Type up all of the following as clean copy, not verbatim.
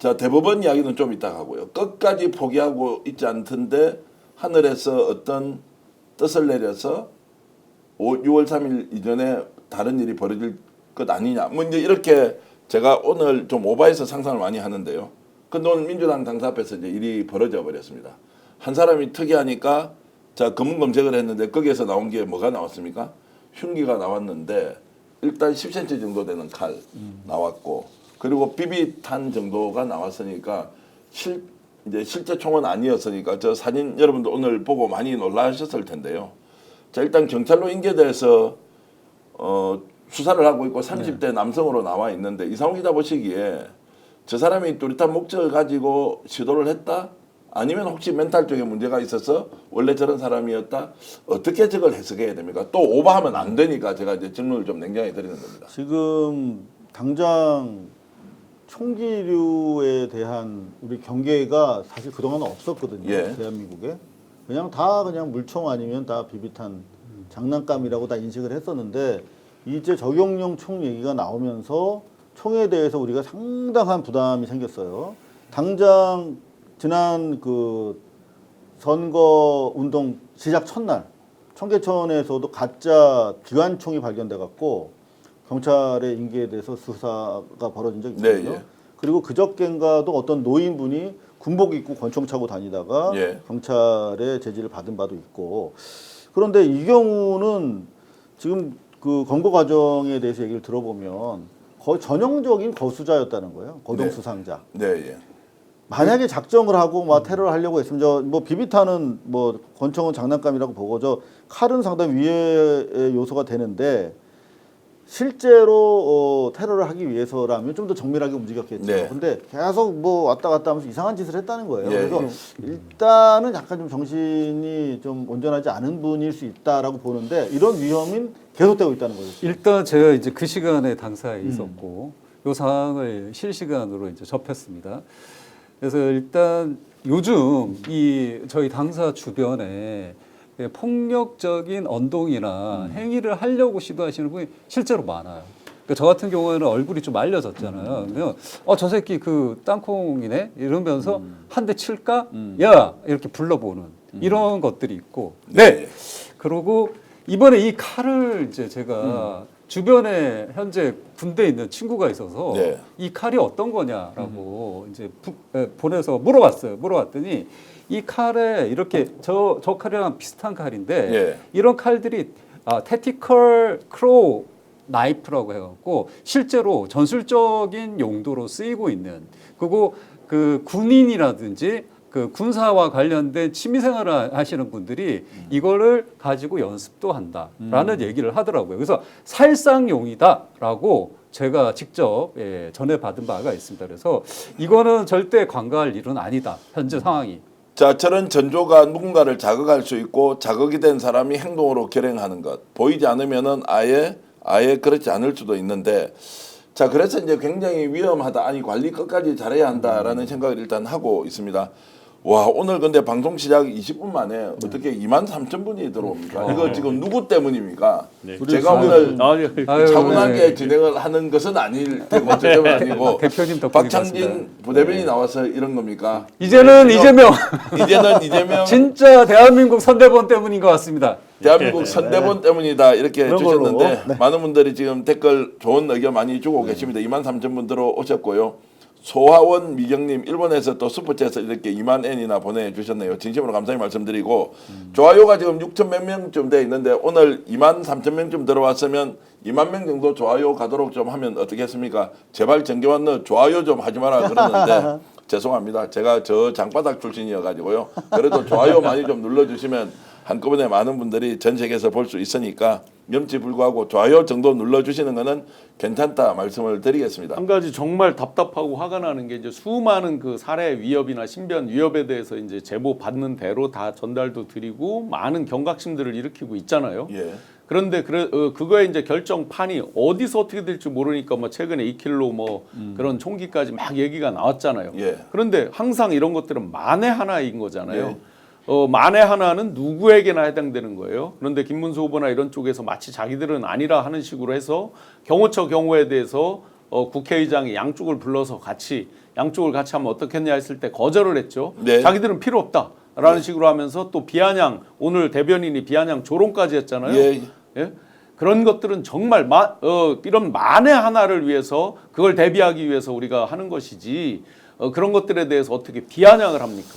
자, 대법원 이야기는 좀 이따 가고요. 끝까지 포기하고 있지 않던데 하늘에서 어떤 뜻을 내려서 6월 3일 이전에 다른 일이 벌어질 것 아니냐. 뭐 이제 이렇게 제가 오늘 좀 오바해서 상상을 많이 하는데요. 근데 오늘 민주당 당사 앞에서 이제 일이 벌어져 버렸습니다. 한 사람이 특이하니까 자, 검문 검색을 했는데 거기에서 나온 게 뭐가 나왔습니까? 흉기가 나왔는데 일단 10cm 정도 되는 칼 나왔고, 그리고 비비탄 정도가 나왔으니까 이제 실제 총은 아니었으니까 저 사진 여러분들 오늘 보고 많이 놀라셨을 텐데요. 자, 일단 경찰로 인계돼서 수사를 하고 있고 30대 남성으로 나와 있는데 이상호 기자 보시기에 저 사람이 뚜렷한 목적을 가지고 시도를 했다? 아니면 혹시 멘탈적인 문제가 있어서 원래 저런 사람이었다? 어떻게 저걸 해석해야 됩니까? 또 오버하면 안 되니까 제가 이제 질문을 좀 냉정하게 드리는 겁니다. 지금 당장 총기류에 대한 우리 경계가 사실 그동안은 없었거든요. 예. 대한민국에. 그냥 물총 아니면 다 비비탄 장난감이라고 다 인식을 했었는데 이제 적용용 총 얘기가 나오면서 총에 대해서 우리가 상당한 부담이 생겼어요. 당장 지난 그 선거 운동 시작 첫날 청계천에서도 가짜 기관총이 발견돼 갖고 경찰의 인계에 대해서 수사가 벌어진 적이 있거든요. 네, 예. 그리고 그저께인가도 어떤 노인분이 군복 입고 권총 차고 다니다가 예. 경찰의 제지를 받은 바도 있고. 그런데 이 경우는 지금 그 검거 과정에 대해서 얘기를 들어보면 거의 전형적인 거수자였다는 거예요. 거동수상자. 네, 예. 만약에 작정을 하고 막 테러를 하려고 했으면 저 뭐 비비탄은 뭐 권총은 장난감이라고 보고 저 칼은 상당히 위해의 요소가 되는데 실제로 테러를 하기 위해서라면 좀 더 정밀하게 움직였겠죠. 네. 근데 계속 뭐 왔다 갔다 하면서 이상한 짓을 했다는 거예요. 예, 그래서 일단은 약간 좀 정신이 좀 온전하지 않은 분일 수 있다라고 보는데 이런 위험은 계속되고 있다는 거죠. 일단 제가 이제 그 시간에 당사에 있었고 요 상황을 실시간으로 이제 접했습니다. 그래서 일단 요즘 이 저희 당사 주변에 폭력적인 언동이나 행위를 하려고 시도하시는 분이 실제로 많아요. 그러니까 저 같은 경우에는 얼굴이 좀 알려졌잖아요. 그러면 저 새끼 그 땅콩이네 이러면서 한 대 칠까? 야 이렇게 불러보는 이런 것들이 있고. 네. 그리고 이번에 이 칼을 이제 제가 주변에 현재 군대에 있는 친구가 있어서 네. 이 칼이 어떤 거냐라고 이제 보내서 물어봤어요. 물어봤더니 이 칼에 이렇게 저 칼이랑 비슷한 칼인데 예. 이런 칼들이 태티컬 크로우 나이프라고 해갖고 실제로 전술적인 용도로 쓰이고 있는, 그리고 그 군인이라든지 그 군사와 관련된 취미생활을 하시는 분들이 이거를 가지고 연습도 한다라는 얘기를 하더라고요. 그래서 살상용이다라고 제가 직접 전해받은 바가 있습니다. 그래서 이거는 절대 관가할 일은 아니다. 현재 상황이. 자, 저런 전조가 누군가를 자극할 수 있고 자극이 된 사람이 행동으로 결행하는 것 보이지 않으면은 아예 그렇지 않을 수도 있는데, 자, 그래서 이제 굉장히 위험하다. 아니, 관리 끝까지 잘해야 한다라는 생각을 일단 하고 있습니다. 와, 오늘 근데 방송 시작 20분 만에 어떻게 23,000분이 들어옵니까? 이거 지금 누구 때문입니까? 제가 오늘 차분하게 진행을 하는 것은 아닐 테고 저 때문 아니고 대표님 덕분에 박창진 부대변인이 나와서 이런 겁니까? 이제는 이재명 진짜 대한민국 선대본 때문인 것 같습니다. 대한민국 선대본 때문이다 이렇게 주셨는데 네. 많은 분들이 지금 댓글 좋은 의견 많이 주고 계십니다. 23,000분 들어오셨고요. 소하원 미경님, 일본에서 또 슈퍼챗에서 이렇게 2만 엔이나 보내주셨네요. 진심으로 감사히 말씀드리고 좋아요가 지금 6천 몇 명쯤 돼 있는데 오늘 2만 3천 명쯤 들어왔으면 2만 명 정도 좋아요 가도록 좀 하면 어떻겠습니까? 제발 정겨환 너 좋아요 좀 하지 마라 그러는데 죄송합니다. 제가 저 장바닥 출신이어가지고요. 그래도 좋아요 많이 좀 눌러주시면 한꺼번에 많은 분들이 전 세계에서 볼 수 있으니까 염치불구하고 좋아요 정도 눌러주시는 거는 괜찮다 말씀을 드리겠습니다. 한 가지 정말 답답하고 화가 나는 게 이제 수많은 그 살해 위협이나 신변 위협에 대해서 이제 제보 받는 대로 다 전달도 드리고 많은 경각심들을 일으키고 있잖아요. 예. 그런데 그거에 이제 결정판이 어디서 어떻게 될지 모르니까 뭐 최근에 2킬로 뭐 그런 총기까지 막 얘기가 나왔잖아요. 예. 그런데 항상 이런 것들은 만에 하나인 거잖아요. 만에 하나는 누구에게나 해당되는 거예요. 그런데 김문수 후보나 이런 쪽에서 마치 자기들은 아니라 하는 식으로 해서 경호처 경우에 대해서 국회의장이 양쪽을 불러서 같이 양쪽을 같이 하면 어떻겠냐 했을 때 거절을 했죠. 네. 자기들은 필요 없다라는 식으로 하면서 또 비아냥 오늘 대변인이 비아냥 조롱까지 했잖아요. 예. 예? 그런 것들은 정말 이런 만에 하나를 위해서 그걸 대비하기 위해서 우리가 하는 것이지 그런 것들에 대해서 어떻게 비아냥을 합니까?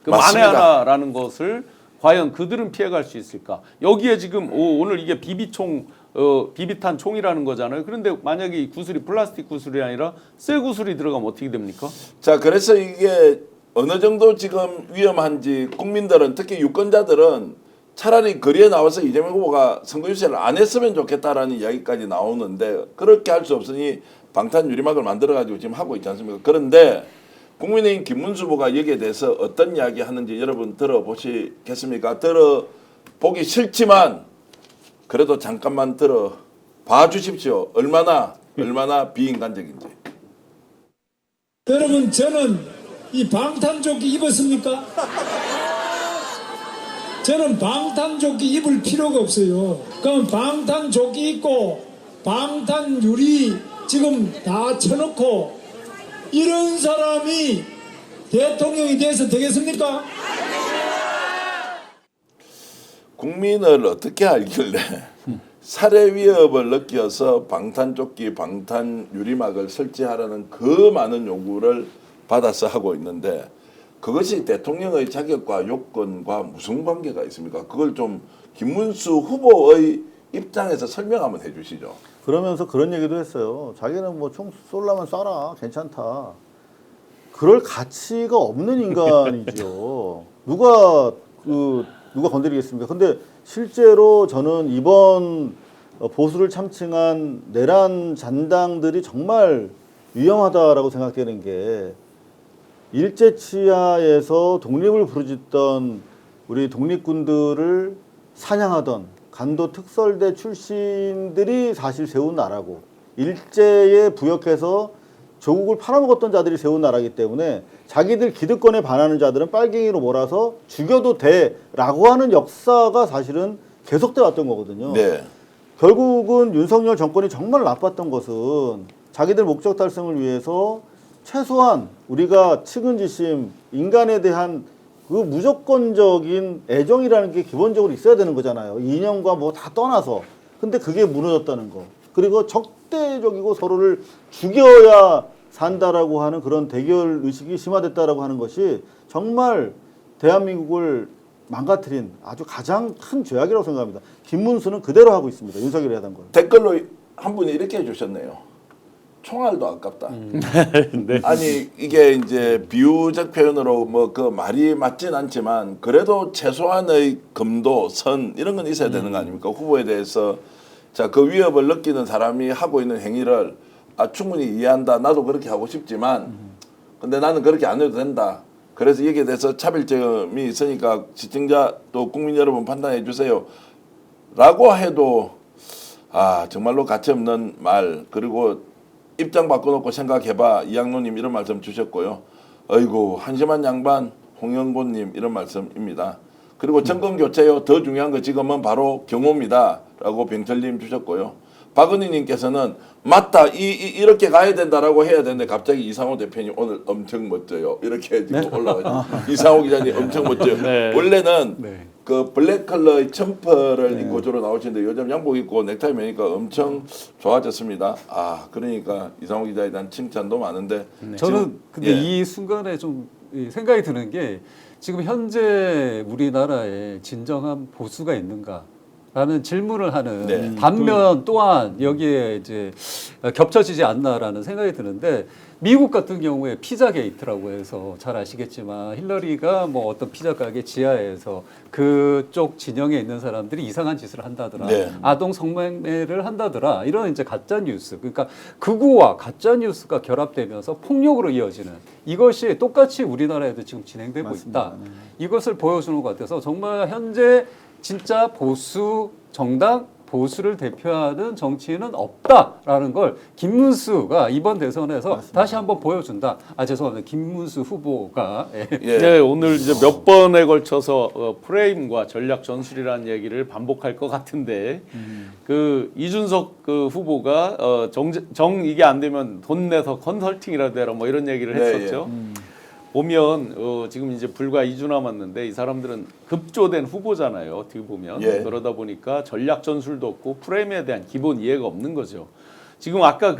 그 만에 맞습니다. 하나라는 것을 과연 그들은 피해갈 수 있을까? 여기에 지금 오늘 이게 비비탄 총이라는 거잖아요. 그런데 만약에 이 구슬이 플라스틱 구슬이 아니라 쇠 구슬이 들어가면 어떻게 됩니까? 자, 그래서 이게 어느 정도 지금 위험한지 국민들은 특히 유권자들은 차라리 거리에 나와서 이재명 후보가 선거 유세를 안 했으면 좋겠다라는 이야기까지 나오는데 그렇게 할 수 없으니 방탄 유리막을 만들어가지고 지금 하고 있지 않습니까? 그런데 국민의힘 김문수 후보가 여기에 대해서 어떤 이야기 하는지 여러분 들어보시겠습니까? 들어보기 싫지만 그래도 잠깐만 들어봐 주십시오. 얼마나 비인간적인지. 여러분, 저는 이 방탄조끼 입었습니까? 저는 방탄조끼 입을 필요가 없어요. 그럼 방탄조끼 입고 방탄유리 지금 다 쳐놓고 이런 사람이 대통령이 돼서 되겠습니까? 국민을 어떻게 알길래 살해 위협을 느껴서 방탄조끼, 방탄유리막을 설치하라는 그 많은 요구를 받아서 하고 있는데 그것이 대통령의 자격과 요건과 무슨 관계가 있습니까? 그걸 좀 김문수 후보의 입장에서 설명 한번 해주시죠. 그러면서 그런 얘기도 했어요. 자기는 뭐 총 쏠라면 쏴라, 괜찮다. 그럴 가치가 없는 인간이죠. 누가 건드리겠습니까? 근데 실제로 저는 이번 보수를 참칭한 내란 잔당들이 정말 위험하다라고 생각되는 게 일제치하에서 독립을 부르짖던 우리 독립군들을 사냥하던 간도 특설대 출신들이 사실 세운 나라고 일제에 부역해서 조국을 팔아먹었던 자들이 세운 나라이기 때문에 자기들 기득권에 반하는 자들은 빨갱이로 몰아서 죽여도 돼라고 하는 역사가 사실은 계속돼 왔던 거거든요. 네. 결국은 윤석열 정권이 정말 나빴던 것은 자기들 목적 달성을 위해서 최소한 우리가 측은지심, 인간에 대한 그 무조건적인 애정이라는 게 기본적으로 있어야 되는 거잖아요. 이념과 뭐 다 떠나서. 근데 그게 무너졌다는 거. 그리고 적대적이고 서로를 죽여야 산다라고 하는 그런 대결 의식이 심화됐다라고 하는 것이 정말 대한민국을 망가뜨린 아주 가장 큰 죄악이라고 생각합니다. 김문수는 그대로 하고 있습니다. 윤석열이 하던 걸. 댓글로 한 분이 이렇게 해주셨네요. 총알도 아깝다. 네. 아니 이게 이제 비유적 표현으로 뭐 그 말이 맞진 않지만 그래도 최소한의 금도 선 이런 건 있어야 되는 거 아닙니까? 후보에 대해서 자 그 위협을 느끼는 사람이 하고 있는 행위를 충분히 이해한다. 나도 그렇게 하고 싶지만 근데 나는 그렇게 안 해도 된다. 그래서 여기에 대해서 차별점이 있으니까 시청자 또 국민 여러분 판단해 주세요. 라고 해도 정말로 가치 없는 말 그리고 입장 바꿔놓고 생각해봐. 이양로님 이런 말씀 주셨고요. 어이구 한심한 양반 홍영곤님 이런 말씀입니다. 그리고 정권 교체요. 더 중요한 거 지금은 바로 경호입니다. 라고 병철님 주셨고요. 박은희님께서는 맞다. 이렇게 가야 된다라고 해야 되는데 갑자기 이상호 대표님 오늘 엄청 멋져요. 이렇게 지금 올라가죠. 이상호 기자님 엄청 멋져요. 네. 원래는 네. 그 블랙 컬러의 점퍼를 입고 주로 나오시는데 요즘 양복 입고 넥타이 매니까 엄청 좋아졌습니다. 그러니까 이상호 기자에 대한 칭찬도 많은데 저는 근데 이 순간에 좀 생각이 드는 게 지금 현재 우리나라에 진정한 보수가 있는가? 라는 질문을 하는 네. 반면 또한 여기에 이제 겹쳐지지 않나라는 생각이 드는데 미국 같은 경우에 피자 게이트라고 해서 잘 아시겠지만 힐러리가 뭐 어떤 피자 가게 지하에서 그쪽 진영에 있는 사람들이 이상한 짓을 한다더라. 네. 아동 성매매를 한다더라. 이런 이제 가짜 뉴스. 그러니까 극우와 가짜 뉴스가 결합되면서 폭력으로 이어지는 이것이 똑같이 우리나라에도 지금 진행되고 맞습니다. 있다. 이것을 보여주는 것 같아서 정말 현재 진짜 보수 정당 보수를 대표하는 정치인은 없다라는 걸 김문수가 이번 대선에서 다시 한번 보여준다. 아 죄송합니다. 김문수 후보가 예. 네, 오늘 이제 몇 번에 걸쳐서 프레임과 전략 전술이라는 얘기를 반복할 것 같은데 그 이준석 그 후보가 이게 안 되면 돈 내서 컨설팅이라도 해라 뭐 이런 얘기를 네, 했었죠. 보면 지금 이제 불과 2주 남았는데 이 사람들은 급조된 후보잖아요. 어떻게 보면 예. 그러다 보니까 전략 전술도 없고 프레임에 대한 기본 이해가 없는 거죠. 지금 아까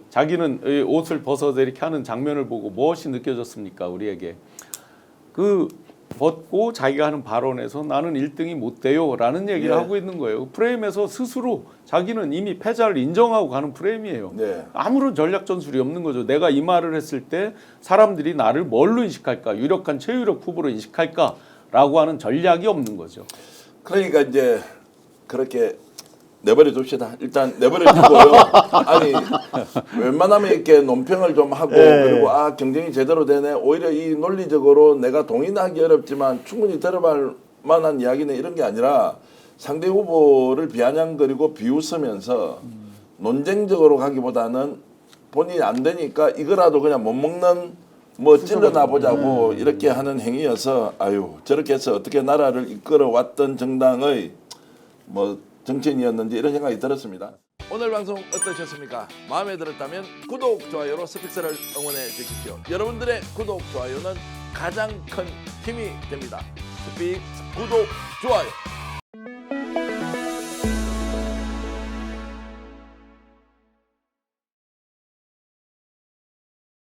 자기는 이 옷을 벗어서 이렇게 하는 장면을 보고 무엇이 느껴졌습니까? 우리에게 그 벗고 자기가 하는 발언에서 나는 1등이 못 돼요라는 얘기를 예. 하고 있는 거예요. 프레임에서 스스로 자기는 이미 패자를 인정하고 가는 프레임이에요. 네. 아무런 전략 전술이 없는 거죠. 내가 이 말을 했을 때 사람들이 나를 뭘로 인식할까? 유력한 최유력 후보로 인식할까라고 하는 전략이 없는 거죠. 그러니까 이제 그렇게 내버려 둡시다. 일단 내버려 두고요. 아니 웬만하면 이렇게 논평을 좀 하고 그리고 경쟁이 제대로 되네. 오히려 이 논리적으로 내가 동의하기 어렵지만 충분히 들어볼 만한 이야기는 이런 게 아니라 상대 후보를 비아냥거리고 비웃으면서 논쟁적으로 가기보다는 본인이 안 되니까 이거라도 그냥 못 먹는 뭐 찔러나 보자고 이렇게 하는 행위여서 아유 저렇게 해서 어떻게 나라를 이끌어 왔던 정당의 뭐 정치인이었는지 이런 생각이 들었습니다. 오늘 방송 어떠셨습니까? 마음에 들었다면 구독, 좋아요로 스픽스를 응원해 주십시오. 여러분들의 구독, 좋아요는 가장 큰 힘이 됩니다. 스픽스 구독, 좋아요.